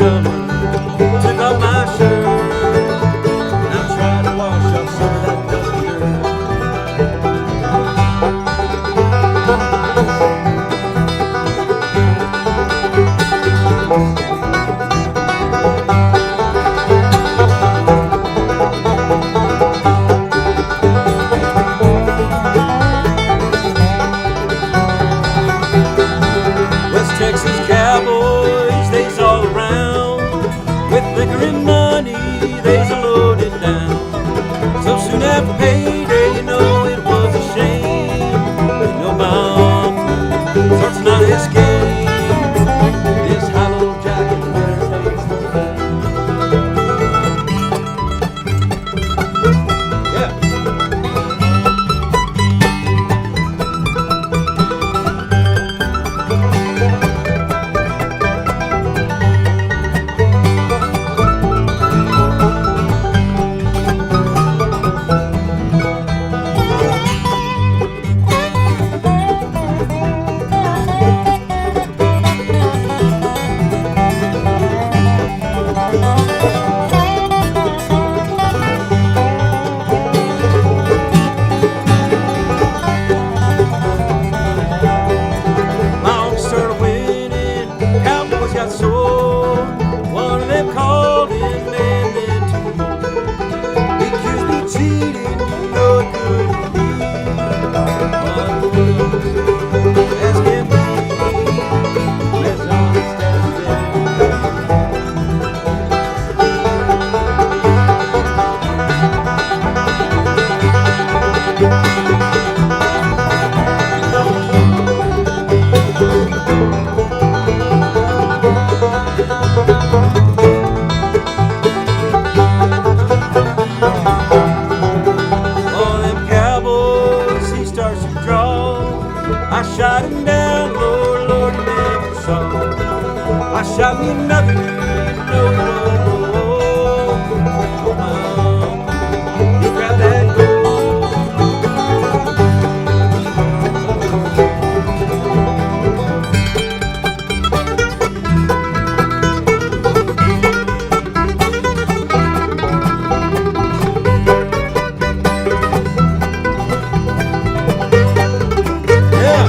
summer. Took off my shirt, and I tried to wash off some of that dusty West Texas cowboys, they's all around. With liquor and money, they's a loaded down. So soon after payday, you know it was a shame. You know my uncle starts not his game. This hollow jacket winter takes the fame. Yeah. My uncle started winning, cowboys got sore. One of them called him, and then two more. He accused me of cheating, you know it couldn't be. One of those, as can be, as honest as they All them cowboys, he starts to draw. I shot him down, Lord, Lord, he never saw. I shot me another, you know it was. Oh, my uncle, he grabbed that gold. Yeah.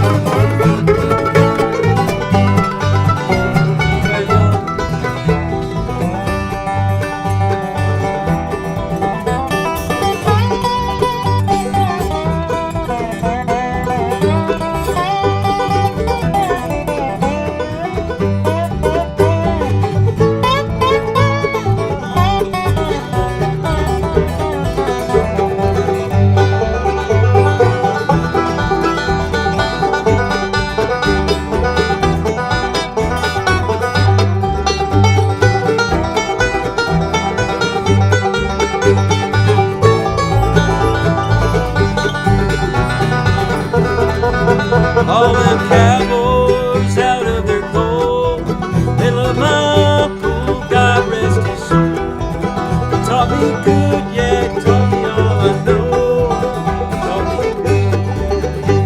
All them cowboys out of their gold. They love my uncle, God rest his soul. He taught me good, yeah, he taught me all I know. He taught me good,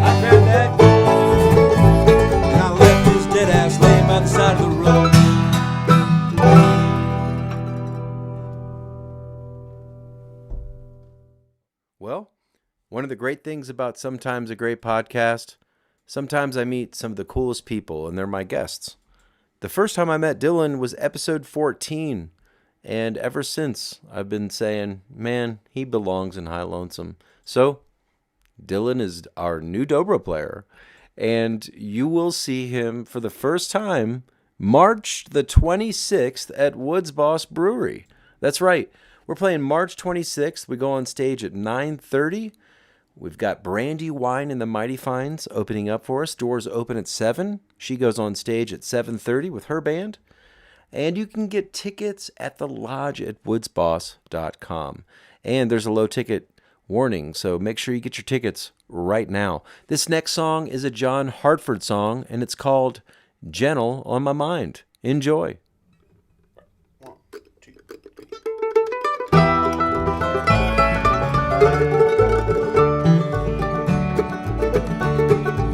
I grabbed that gold. And I left his dead ass laying by the side of the road. Well, one of the great things about Sometimes a Great Podcast, sometimes I meet some of the coolest people, and they're my guests. The first time I met Dylan was episode 14, and ever since, I've been saying, man, he belongs in High Lonesome. So, Dylan is our new dobro player, and you will see him for the first time March the 26th at Woods Boss Brewery. That's right. We're playing March 26th. We go on stage at 9:30. We've got Brandy Wine and the Mighty Fines opening up for us. Doors open at 7. She goes on stage at 7:30 with her band. And you can get tickets at the lodge at woodsboss.com. And there's a low ticket warning, so make sure you get your tickets right now. This next song is a John Hartford song, and it's called Gentle on My Mind. Enjoy.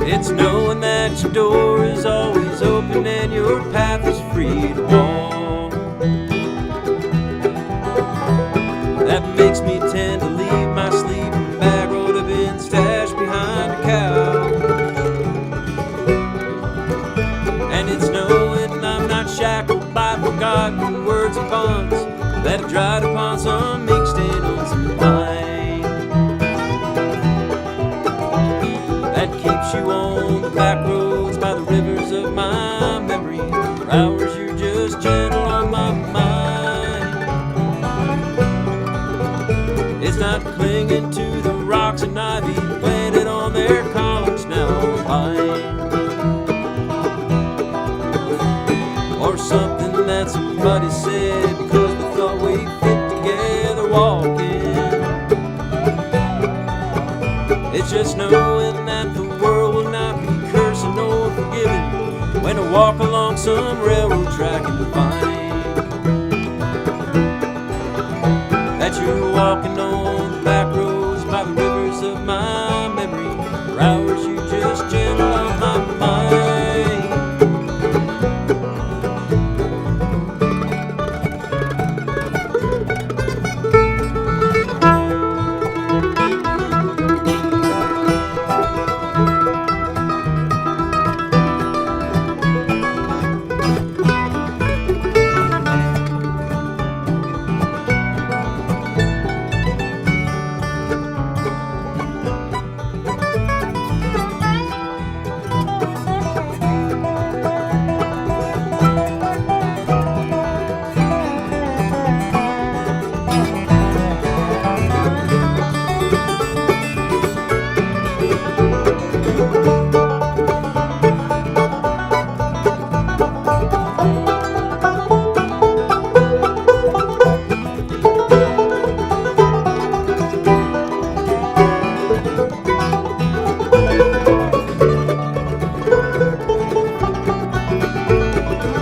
It's knowing that your door is always open and your path is free to walk. forgotten words and bonds that have dried upon some ink stain on some pine. That keeps you on the back roads by the rivers of my memory. For hours you're just gentle on my mind. It's not clinging to the rocks and ivy planted on their collars now vine. Or something that somebody said because we thought we fit together walking. It's just knowing that the world will not be cursing or forgiving when I walk along some railroad track and find that you're walking on the back roads by the rivers of my memory. For hours you just gentle on my mind.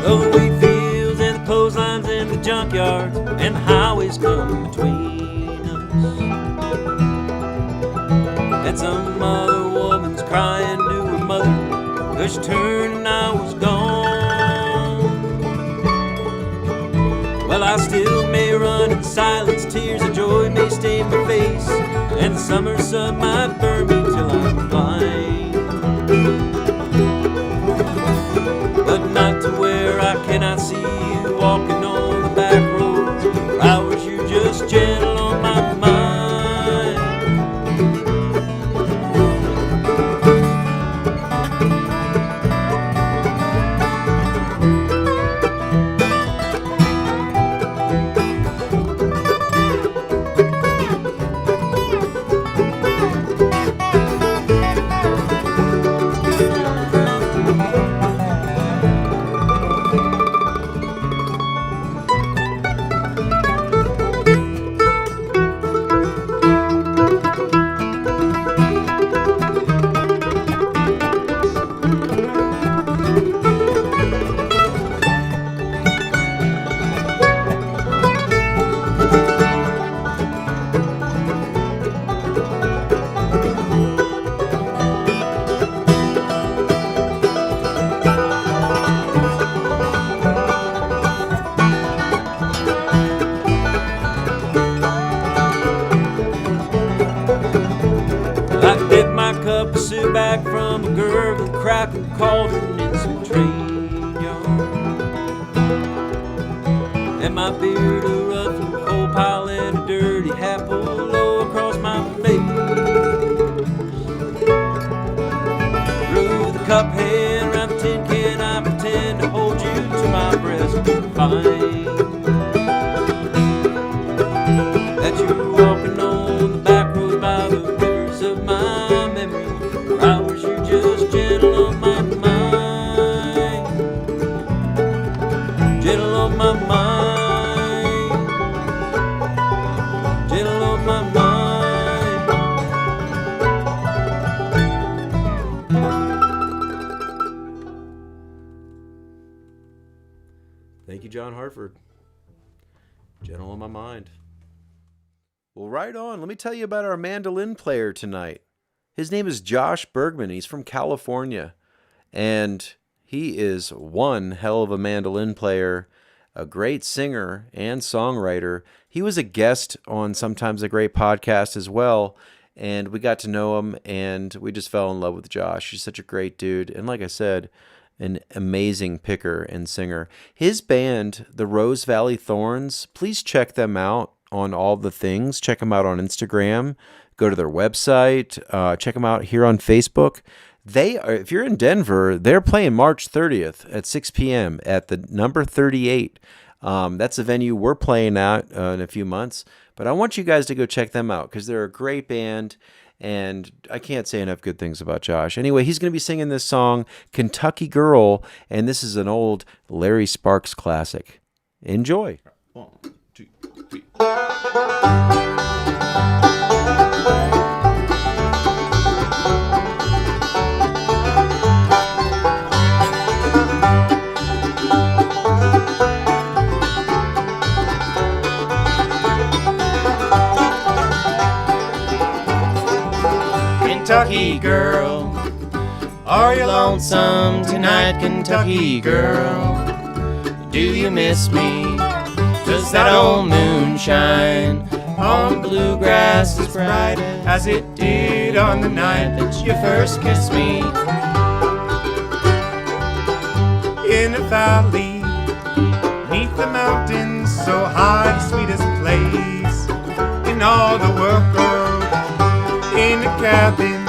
Though the wheat fields and the clotheslines and the junkyards and the highways come between us, and some other woman's crying to her mother 'cause she turned and I was gone. Well, I still may run in silence, tears of joy may stain my face, and the summer sun might burn me till I'm blind. But not to where I cannot see you walking on the back roads. For hours you're just gentle on my mind. I dip my cup of soup back from a gurgling, crackling cauldron in some train yard, and my beard a ruffling coal pile and a dirty hat pulled low across my face. Through the cup hand around the tin can, I pretend to hold you to my breast and find that you're walking on the back road by the rivers of my memory. For hours you're just gentle on my mind. Gentle on my mind. Gentle on my mind. Thank you, John Hartford. Gentle on my mind. Well, right on. Let me tell you about our mandolin player tonight. His name is Josh Bergmann. He's from California, and he is one hell of a mandolin player, a great singer and songwriter. He was a guest on Sometimes a Great podcast as well, and we got to know him, and we just fell in love with Josh. He's such a great dude, and like I said, an amazing picker and singer. His band, the Rose Valley Thorns, please check them out on all the things. Check them out on Instagram. Go to their website. Check them out here on Facebook. They are, if you're in Denver, they're playing March 30th at 6 p.m. at the number 38. That's a venue we're playing at in a few months. But I want you guys to go check them out because they're a great band. And I can't say enough good things about Josh. Anyway, he's going to be singing this song, Kentucky Girl, and this is an old Larry Sparks classic. Enjoy. 1, 2, 3. Kentucky girl, are you lonesome tonight, Kentucky girl? Do you miss me? Does that old moon shine on bluegrass as bright as it did on the night that you first kissed me? In a valley, neath the mountains, so high, the sweetest place in all the world. In a cabin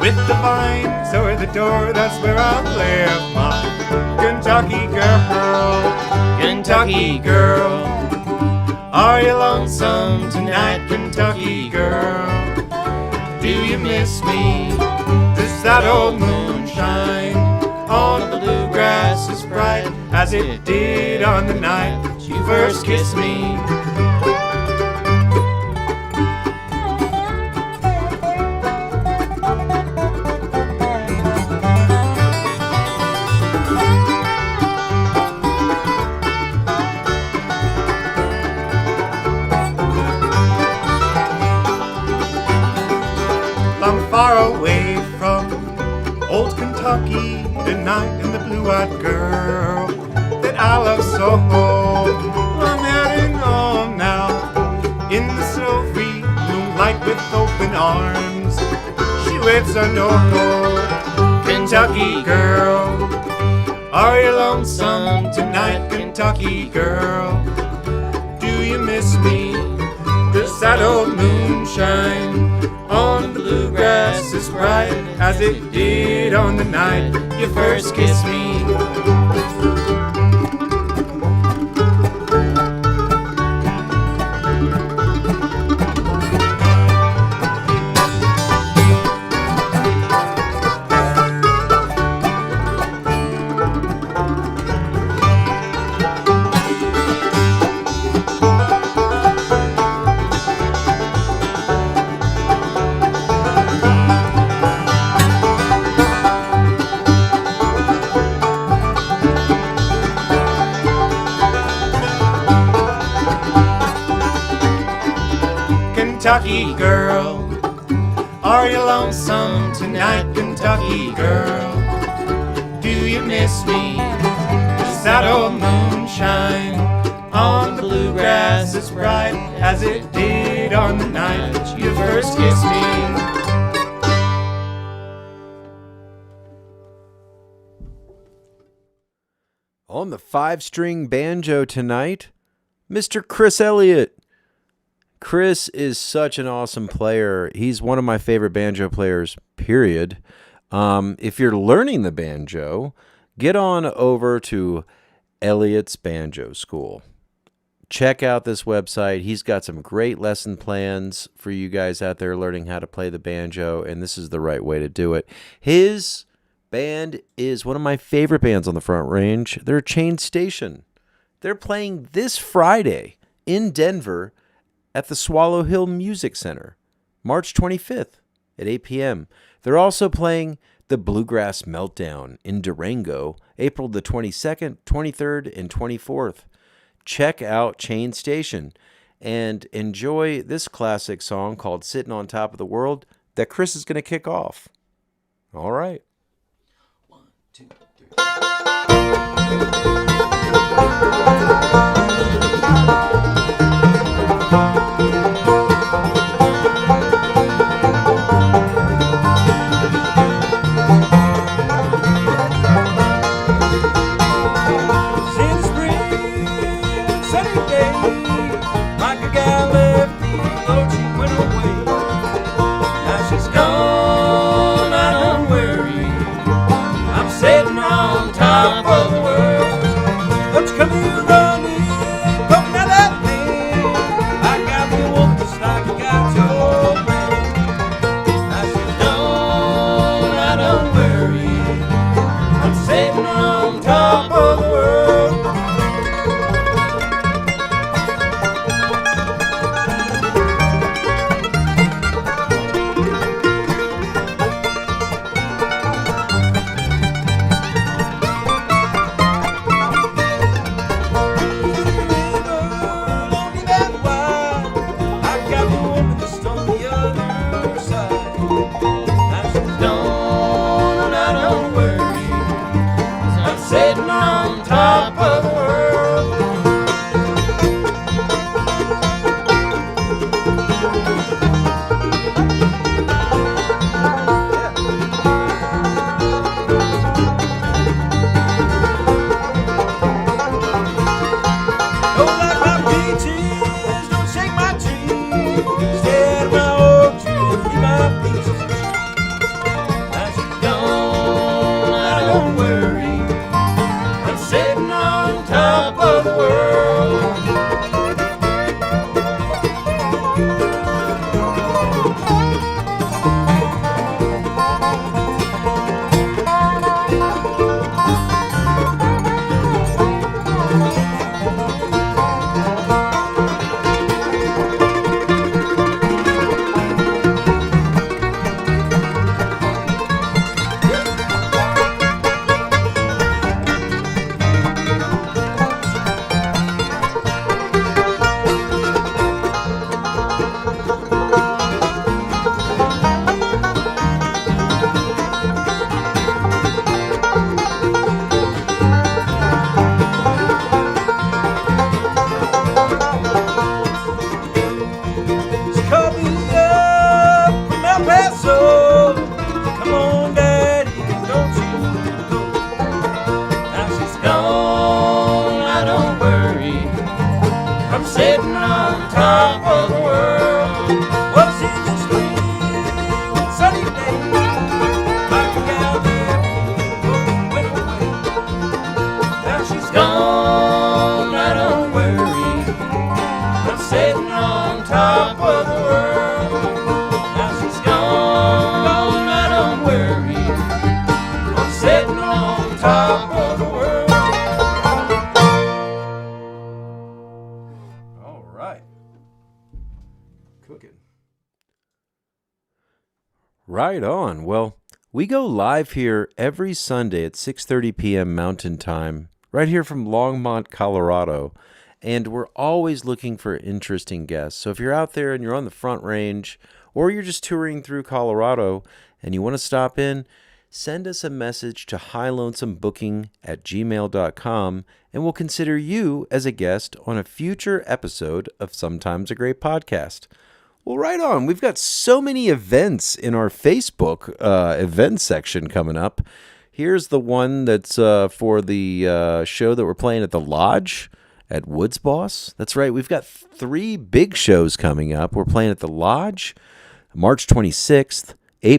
with the vines over the door, that's where I'll live, my Kentucky girl. Kentucky girl, are you lonesome tonight, Kentucky girl? Do you miss me? Does that old moon shine on the bluegrass as bright as it did on the night that you first kissed me? Far away from old Kentucky tonight, and the blue-eyed girl that I love so. I'm heading home now in the snow-free moonlight with open arms. She waits on your door, Kentucky girl. Are you lonesome tonight, Kentucky girl? Do you miss me? Does that old moon shine on the bluegrass as bright as it did on the night you first kissed me? Kentucky girl, are you lonesome tonight, Kentucky girl? Do you miss me? Does that old moon shine on the bluegrass as bright as it did on the night that you first kissed me? On the 5-string banjo tonight, Mr. Chris Elliott. Chris is such an awesome player. He's one of my favorite banjo players, period. If you're learning the banjo, get on over to Elliott's Banjo School. Check out this website. He's got some great lesson plans for you guys out there learning how to play the banjo, and this is the right way to do it. His band is one of my favorite bands on the Front Range. They're Chain Station. They're playing this Friday in Denver at the Swallow Hill Music Center, March 25th at 8 p.m. They're also playing the Bluegrass Meltdown in Durango, April the 22nd, 23rd, and 24th. Check out Chain Station and enjoy this classic song called Sitting on Top of the World that Chris is going to kick off. All right. 1, 2, 3. sitting on top of the world. Was in the spring, sunny day, like a gal there went away. Now she's gone, right unworried. I'm sitting on top of the world. Now she's gone, right unworried. I'm sitting on top of the world. All right. Cooking. Right on. Well, we go live here every Sunday at 6:30 p.m. Mountain Time, right here from Longmont, Colorado. And we're always looking for interesting guests. So if you're out there and you're on the Front Range, or you're just touring through Colorado and you want to stop in, send us a message to highlonesomebooking@gmail.com, and we'll consider you as a guest on a future episode of Sometimes a Great Podcast. Well, right on. We've got so many events in our Facebook event section coming up. Here's the one that's for the show that we're playing at the Lodge at Woods Boss. That's right. We've got 3 big shows coming up. We're playing at the Lodge, March 26th,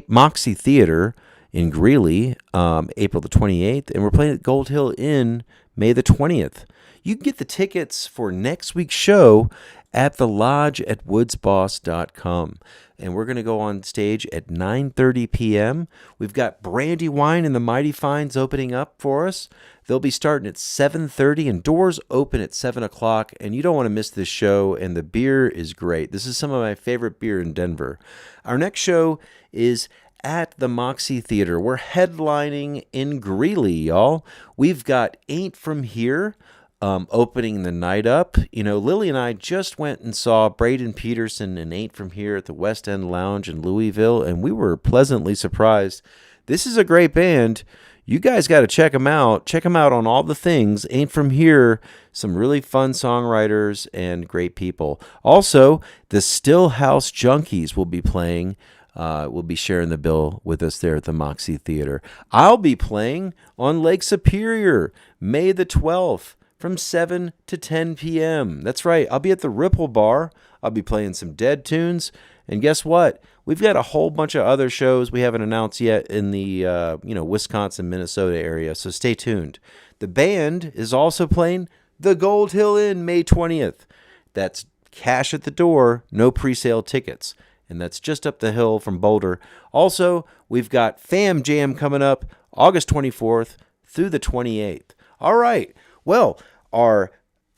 Moxie Theater in Greeley, April the 28th, and we're playing at Gold Hill Inn, May the 20th. You can get the tickets for next week's show at the Lodge at woodsboss.com. And we're going to go on stage at 9:30 p.m. We've got Brandywine and the Mighty Fines opening up for us. They'll be starting at 7:30, and doors open at 7 o'clock, and you don't want to miss this show, and the beer is great. This is some of my favorite beer in Denver. Our next show is at the Moxie Theater. We're headlining in Greeley, y'all. We've got Ain't From Here opening the night up. You know, Lily and I just went and saw Braden Peterson and Ain't From Here at the West End Lounge in Louisville, and we were pleasantly surprised. This is a great band. You guys got to check them out. Check them out on all the things. Ain't From Here, some really fun songwriters and great people. Also, the Stillhouse Junkies will be playing. Will be sharing the bill with us there at the Moxie Theater. I'll be playing on Lake Superior, May the 12th. From 7 to 10 p.m. That's right. I'll be at the Ripple Bar. I'll be playing some Dead tunes. And guess what? We've got a whole bunch of other shows we haven't announced yet in the Wisconsin, Minnesota area. So stay tuned. The band is also playing the Gold Hill Inn May 20th. That's cash at the door, no pre-sale tickets. And that's just up the hill from Boulder. Also, we've got Fam Jam coming up August 24th through the 28th. All right. Well, our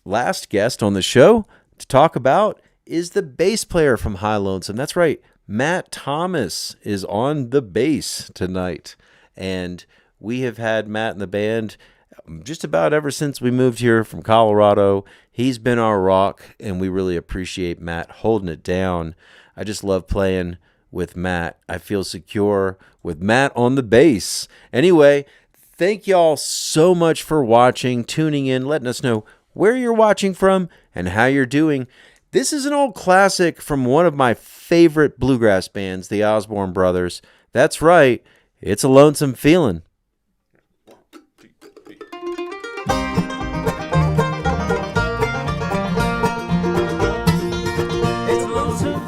last guest on the show to talk about is the bass player from High Lonesome. That's right. Matt Thomas is on the bass tonight. And we have had Matt in the band just about ever since we moved here from Colorado. He's been our rock, and we really appreciate Matt holding it down. I just love playing with Matt. I feel secure with Matt on the bass. Anyway, thank y'all so much for watching, tuning in, letting us know where you're watching from and how you're doing. This is an old classic from one of my favorite bluegrass bands, the Osborne Brothers. That's right, it's a Lonesome Feeling. It's a lonesome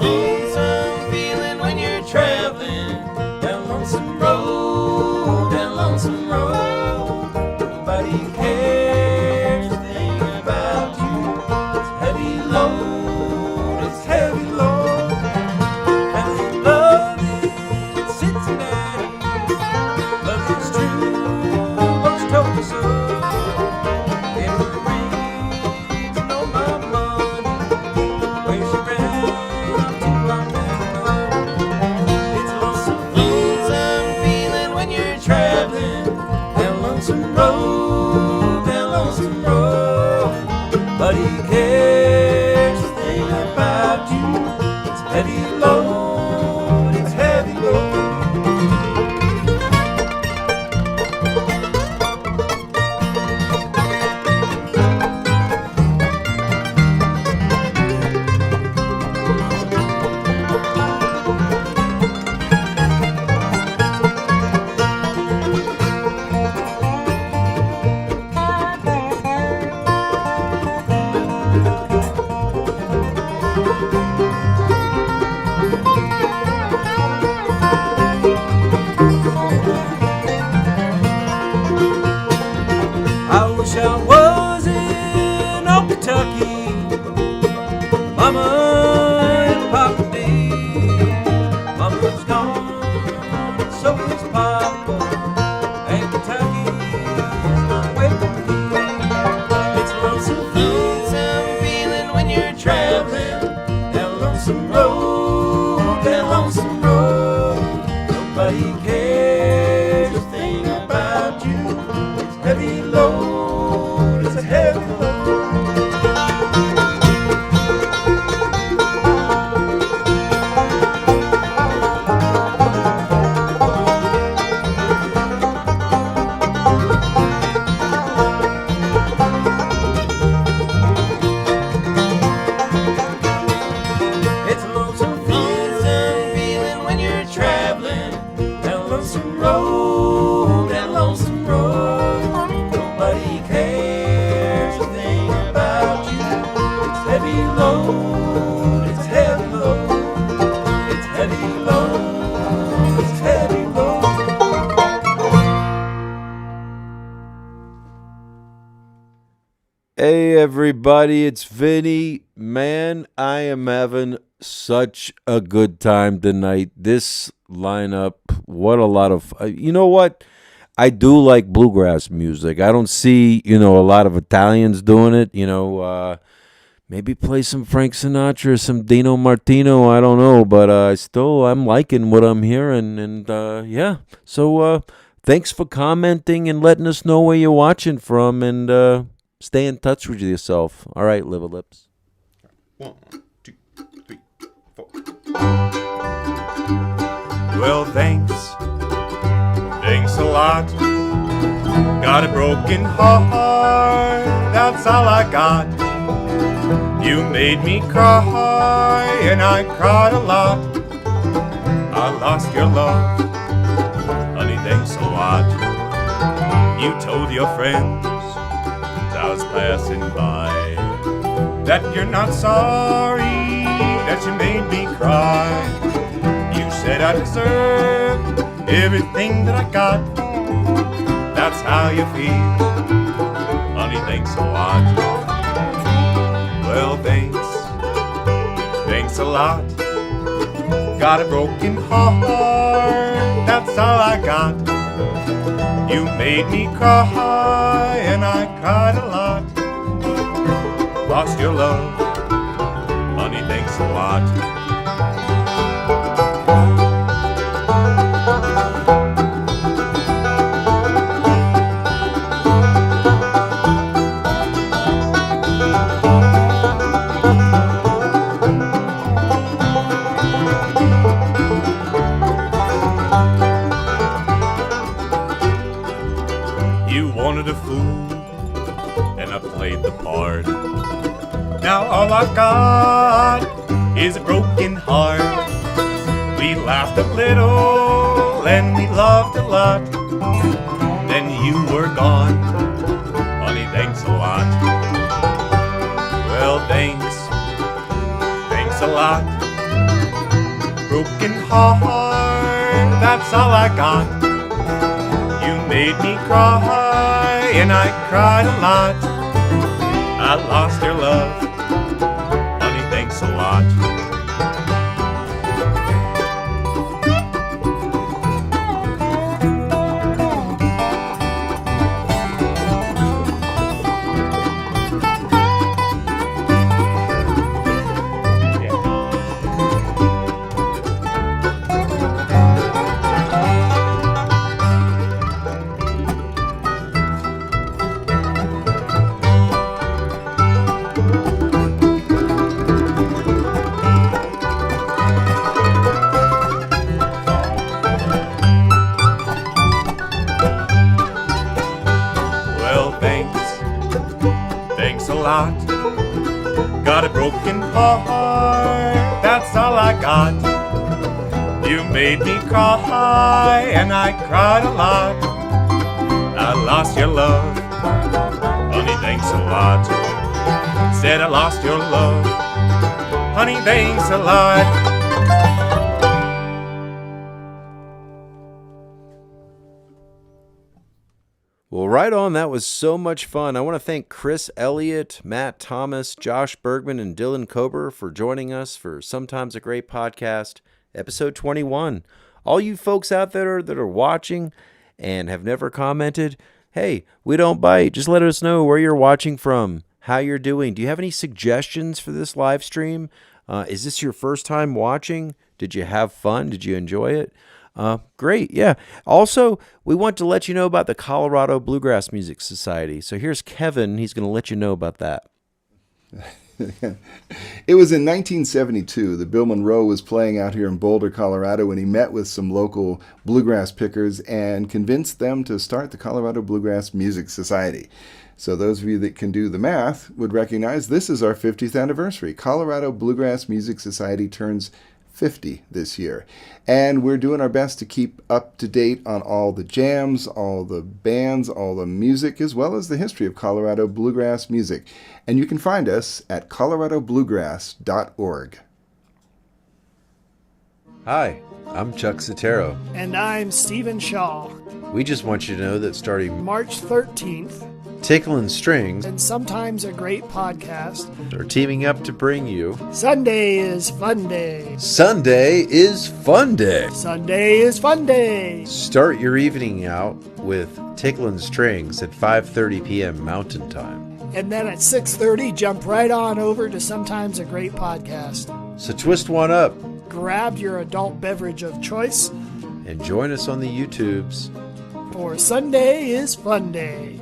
feeling when you're traveling down Lonesome Road, down Lonesome Road. Nobody cares a thing about you. It's heavy load, it's heavy load. And love in Cincinnati, love is true, folks told me so. It rains and all my money, where she ran to I never know. It's a lonesome feeling when you're traveling down Lonesome Road, down Lonesome Road. But he cares a thing about you. It's heavy load, it's heavy load. traveling down Lonesome Road, that lonesome road. Nobody cares a thing about you. It's heavy load, it's a heavy load. It's a lonesome feeling when you're traveling down Lonesome Road, that lonesome road. Nobody cares a thing about you. It's heavy load, it's heavy load. It's heavy load, it's heavy load. Hey everybody, it's Vinny. Man, I am having such a good time tonight. This lineup, what a lot of you know what? I do like bluegrass music. I don't see, a lot of Italians doing it, maybe play some Frank Sinatra, some Dino Martino, I don't know, but I'm liking what I'm hearing, and yeah. So thanks for commenting and letting us know where you're watching from, and stay in touch with yourself. All right, liver lips. 1, 2, 3, 4. Well, thanks a lot. Got a broken heart, that's all I got. You made me cry, and I cried a lot. I lost your love, honey, thanks a lot. You told your friends I was passing by that you're not sorry that you made me cry. You said I deserved everything that I got. That's how you feel, honey, thanks a lot. Well, thanks a lot. Got a broken heart, that's all I got. You made me cry, and I cried a lot. Lost your love, honey, thanks a lot. You wanted a fool, and I played the part. Now all I've got is a broken heart. We laughed a little and we loved a lot. Then you were gone, honey, thanks a lot. Well, thanks a lot. Broken heart, that's all I got. You made me cry, and I cried a lot. I lost your love, honey, thanks a lot. Got a broken heart, that's all I got. You made me cry, and I cried a lot. I lost your love, honey, thanks a lot. Said I lost your love, honey, thanks a lot. Well, right on. That was so much fun. I want to thank Chris Elliott, Matt Thomas, Josh Bergmann, and Dylan Kober for joining us for Sometimes a Great Podcast, episode 21. All you folks out there that are watching and have never commented, hey, we don't bite. Just let us know where you're watching from. how you're doing. Do you have any suggestions for this live stream? Is this your first time watching? Did you have fun? Did you enjoy it? Great, yeah. Also, we want to let you know about the Colorado Bluegrass Music Society. So here's Kevin. He's going to let you know about that. It was in 1972 that Bill Monroe was playing out here in Boulder, Colorado, when he met with some local bluegrass pickers and convinced them to start the Colorado Bluegrass Music Society. So those of you that can do the math would recognize this is our 50th anniversary. Colorado Bluegrass Music Society turns 50 this year. And we're doing our best to keep up to date on all the jams, all the bands, all the music, as well as the history of Colorado bluegrass music. And you can find us at coloradobluegrass.org. Hi, I'm Chuck Sitero. And I'm Stephen Shaw. We just want you to know that starting March 13th, Tickling Strings and sometimes a great podcast, are teaming up to bring you Sunday is Fun Day. Sunday is Fun Day. Sunday is Fun Day. Start your evening out with Tickling Strings at 5:30 p.m. Mountain Time. And then at 6:30, jump right on over to Sometimes a Great Podcast. So twist one up Grab your adult beverage of choice and join us on the YouTubes. for Sunday is Fun Day.